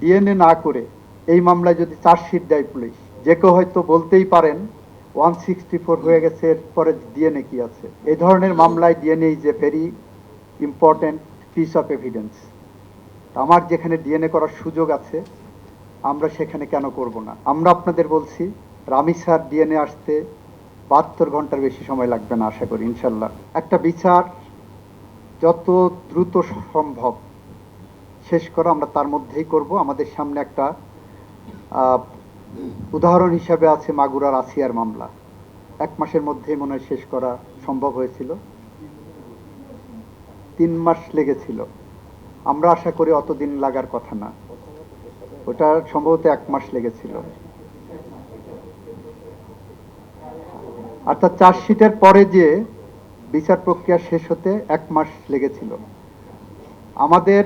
DNA না করে এই মামলায় যদি চার্জশিট দেয় পুলিশ, যে কেউ হয়তো বলতেই পারেন 164 হয়ে গেছে, এরপরে ডিএনএ কি আছে। এই ধরনের মামলায় DNA is a very important piece of evidence. আমার যেখানে ডিএনএ করার সুযোগ আছে, আমরা সেখানে কেন করব না। আমরা আপনাদের বলছি, রামি স্যার ডিএনএ আসতে 72 ঘন্টার বেশি সময় লাগবে না, আশা করি ইনশাল্লাহ। একটা বিচার যত দ্রুত সম্ভব শেষ করা আমরা তার মধ্যেই করব। আমাদের সামনে একটা উদাহরণ হিসাবে আছে মাগুরার আসিয়ার মামলা। 1 মাসের মধ্যেই মনে হয় শেষ করা সম্ভব হয়েছিল, 3 মাস লেগেছিল। আমরা আশা করি অতদিন লাগার কথা না, ওটা সম্ভবত 1 মাস লেগেছিল। অর্থাৎ চার্জশিটের পরে যে বিচার প্রক্রিয়া শেষ হতে 1 মাস লেগেছিল। আমাদের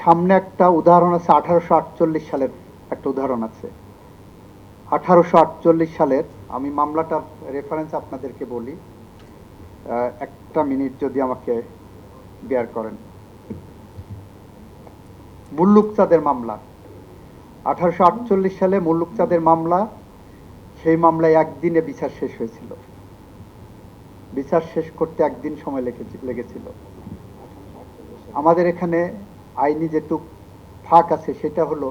সামনে একটা উদাহরণ আছে, 1848 সালের একটা উদাহরণ আছে। 1848 সালের, আমি মামলাটার রেফারেন্স আপনাদেরকে বলি, একটা মিনিট যদি আমাকে বেয়ার করেন। মুল্লুক চাঁদের মামলা, 1848 সালে মুল্লুক চাঁদের মামলা। সেই মামলায় একদিনে বিচার শেষ হয়েছিল। বিচার শেষ করতে একদিন সময় লেগেছিল। আমাদের এখানে আইনি যেটুক ফাঁক আছে সেটা হলো,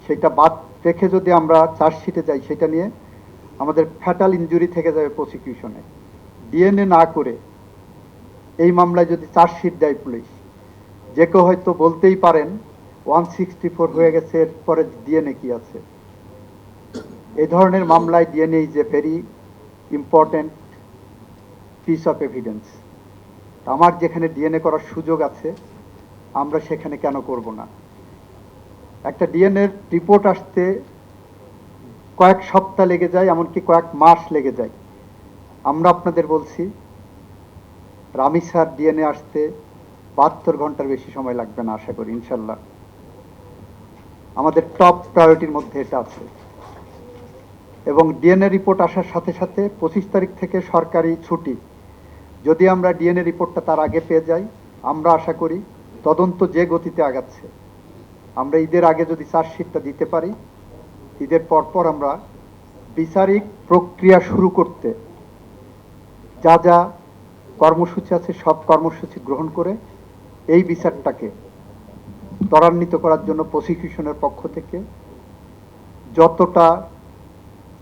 সেটা বাদ রেখে যদি আমরা চার্জশিটে যাই, সেটা নিয়ে আমাদের ফ্যাটাল ইনজুরি থেকে যাবে প্রসিকিউশনে। ডিএনএ না করে এই মামলায় যদি চার্জশিট দেয় পুলিশ, যে কেউ হয়তো বলতেই পারেন 164 হয়ে গেছে, এরপরে ডিএনএ কি আছে। এই ধরনের মামলায় DNA is a very important piece of evidence. আমার যেখানে ডিএনএ করার সুযোগ আছে, আমরা সেখানে কেন করব না। একটা ডিএনএ রিপোর্ট আসতে কয়েক সপ্তাহ লেগে যায়, এমনকি কয়েক মাস লেগে যায়। আমরা আপনাদের বলছি, রামি স্যার ডিএনএ আসতে 72 ঘন্টার বেশি সময় লাগবে না, আশা করি ইনশাল্লাহ। আমাদের টপ প্রায়োরিটির মধ্যে এটা আছে। এবং ডিএনএ রিপোর্ট আসার সাথে সাথে 25 তারিখ থেকে সরকারি ছুটি। যদি আমরা ডিএনএ রিপোর্টটা তার আগে পেয়ে যাই, আমরা আশা করি তদন্ত যে গতিতে আগাচ্ছে, আমরা ঈদের আগে যদি চার্জশিটটা দিতে পারি, ঈদের পরপর আমরা বিচারিক প্রক্রিয়া শুরু করতে যা যা কর্মসূচি আছে সব কর্মসূচি গ্রহণ করে এই বিচারটাকে ত্বরান্বিত করার জন্য প্রসিকিউশনের পক্ষ থেকে যতটা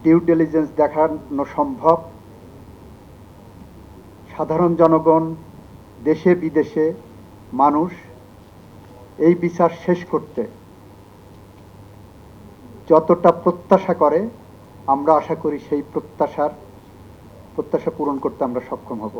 ডিউ ডিলিজেন্স দেখানো সম্ভব, সাধারণ জনগণ, দেশে বিদেশে মানুষ এই বিচার শেষ করতে যতটা প্রত্যাশা করে, আমরা আশা করি সেই প্রত্যাশা পূরণ করতে আমরা সক্ষম হব।